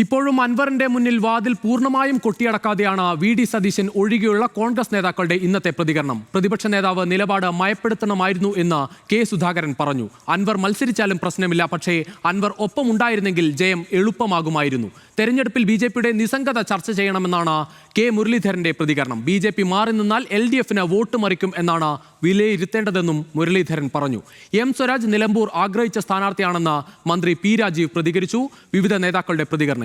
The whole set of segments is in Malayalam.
ഇപ്പോഴും അൻവറിന്റെ മുന്നിൽ വാതിൽ പൂർണ്ണമായും കൊട്ടിയടക്കാതെയാണ് വി.ഡി. സതീശൻ ഒഴികെയുള്ള കോൺഗ്രസ് നേതാക്കളുടെ ഇന്നത്തെ പ്രതികരണം. പ്രതിപക്ഷ നേതാവ് നിലപാട് മയപ്പെടുത്തണമായിരുന്നു എന്ന് കെ. സുധാകരൻ പറഞ്ഞു. അൻവർ മത്സരിച്ചാലും പ്രശ്നമില്ല, പക്ഷേ അൻവർ ഒപ്പമുണ്ടായിരുന്നെങ്കിൽ ജയം എളുപ്പമാകുമായിരുന്നു. തെരഞ്ഞെടുപ്പിൽ ബി.ജെ.പിയുടെ നിസ്സംഗത ചർച്ച ചെയ്യണമെന്നാണ് കെ. മുരളീധരന്റെ പ്രതികരണം. ബി.ജെ.പി മാറി നിന്നാൽ എൽ.ഡി.എഫിന് വോട്ട് മറിക്കും എന്നാണ് വിലയിരുത്തേണ്ടതെന്നും മുരളീധരൻ പറഞ്ഞു. എം സ്വരാജ് നിലമ്പൂർ ആഗ്രഹിച്ച സ്ഥാനാർത്ഥിയാണെന്ന് മന്ത്രി പി. രാജീവ് പ്രതികരിച്ചു. വിവിധ നേതാക്കളുടെ പ്രതികരണങ്ങളിലേക്ക്.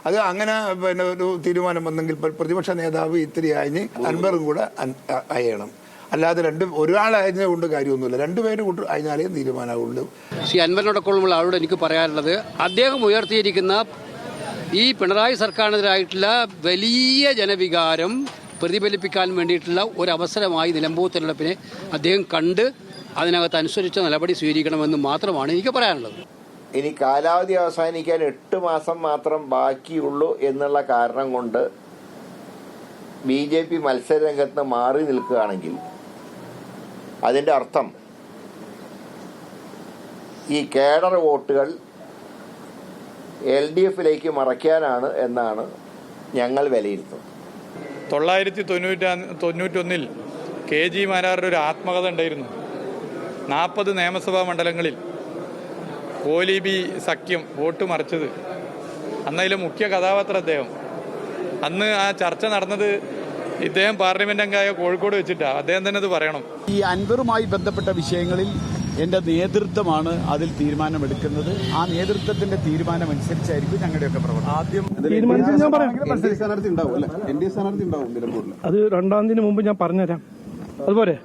അത് അങ്ങനെ ഒരു തീരുമാനം വന്നെങ്കിൽ പ്രതിപക്ഷ നേതാവ് ഇത്തിരി അയഞ്ഞ് അൻവറും കൂടെ അയയണം. അല്ലാതെ ഒരാളയഞ്ഞ കൊണ്ട് കാര്യമൊന്നുമില്ല, രണ്ടുപേരും കൊണ്ട് അയഞ്ഞാലേ തീരുമാനമുള്ളൂ. ശ്രീ അൻവറിനോടൊപ്പമുള്ള ആളോട് എനിക്ക് പറയാനുള്ളത്, അദ്ദേഹം ഉയർത്തിയിരിക്കുന്ന ഈ പിണറായി സർക്കാരിനെതിരായിട്ടുള്ള വലിയ ജനവികാരം പ്രതിഫലിപ്പിക്കാൻ വേണ്ടിയിട്ടുള്ള ഒരു അവസരമായി നിലമ്പൂർ തെരഞ്ഞെടുപ്പിനെ അദ്ദേഹം കണ്ട് അതിനകത്ത് അനുസരിച്ച നടപടി സ്വീകരിക്കണമെന്ന് മാത്രമാണ് എനിക്ക് പറയാനുള്ളത്. ഇനി കാലാവധി അവസാനിക്കാൻ 8 മാസം മാത്രം ബാക്കിയുള്ളൂ എന്നുള്ള കാരണം കൊണ്ട് ബി.ജെ.പി മത്സരരംഗത്ത് മാറി നിൽക്കുകയാണെങ്കിൽ അതിൻ്റെ അർത്ഥം ഈ കേഡർ വോട്ടുകൾ LDF-ലേക്ക് മറയ്ക്കാനാണ് എന്നാണ് ഞങ്ങൾ വിലയിരുത്തുന്നത്. 991 KG മാരാരുടെ ഒരു ആത്മകഥ ഉണ്ടായിരുന്നു. 40 നിയമസഭാ മണ്ഡലങ്ങളിൽ കോലീബി സഖ്യം വോട്ട് മറിച്ചത്. അന്നതിലെ മുഖ്യ കഥാപാത്രം അദ്ദേഹം. അന്ന് ആ ചർച്ച നടന്നത് ഇദ്ദേഹം പാർലമെന്റ് അംഗമായ കോഴിക്കോട് വെച്ചിട്ടാണ്. അദ്ദേഹം തന്നെ അത് പറയണം. ഈ അൻവറുമായി ബന്ധപ്പെട്ട വിഷയങ്ങളിൽ എൻ്റെ നേതൃത്വമാണ് അതിൽ തീരുമാനമെടുക്കുന്നത്. ആ നേതൃത്വത്തിന്റെ തീരുമാനം അനുസരിച്ചായിരിക്കും ഞങ്ങളുടെയൊക്കെ പ്രവർത്തനം. ആദ്യം സ്ഥാനാർത്ഥി ഉണ്ടാവും അല്ലേ? NDA സ്ഥാനാർത്ഥി ഉണ്ടാവും നിലമ്പൂരിൽ. അത് 2-ാം തീയതിന് മുമ്പ് ഞാൻ പറഞ്ഞുതരാം. അതുപോലെ